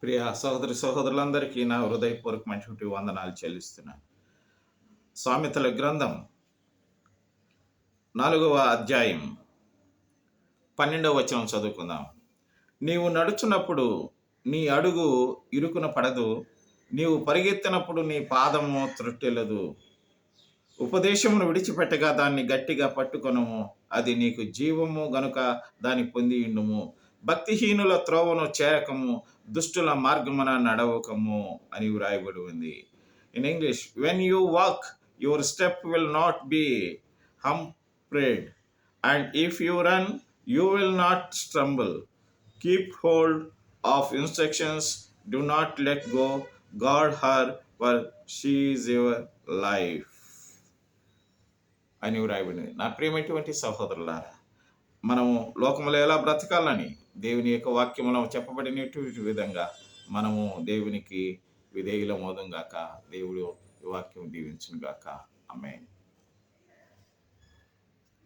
ప్రియ సహోదరి సహోదరులందరికీ నా హృదయపూర్వకమైనటువంటి వందనాలు చెల్లిస్తున్నాను. సామెతల గ్రంథం 4వ అధ్యాయం 12వ వచనం చదువుకుందాం. నీవు నడుచున్నప్పుడు నీ అడుగు ఇరుకున పడదు, నీవు పరిగెత్తినప్పుడు నీ పాదము త్రొట్టెలదు. ఉపదేశమును విడిచిపెట్టగా దాన్ని గట్టిగా పట్టుకొనుము, అది నీకు జీవము గనుక దాన్ని పొంది ఉండుము. భక్తిహీనుల త్రోవను చేరకము, దుష్టుల మార్గమున నడవకము అని వ్రాయబడి ఉంది. In English, when you walk your step will not be hampered, and if you run you will not stumble. Keep hold of instructions, do not let go. Guard her, for she is your life అని వ్రాయబడింది. నా ప్రియమైనటువంటి సహోదరులారా, మనము లోకములో ఎలా బ్రతకాలని దేవుని యొక్క వాక్యములో చెప్పబడినటువంటి విధంగా మనము దేవునికి విధేయులమవుదుం గాక. దేవుడు ఈ వాక్యం దీవించును గాక. ఆమేన్.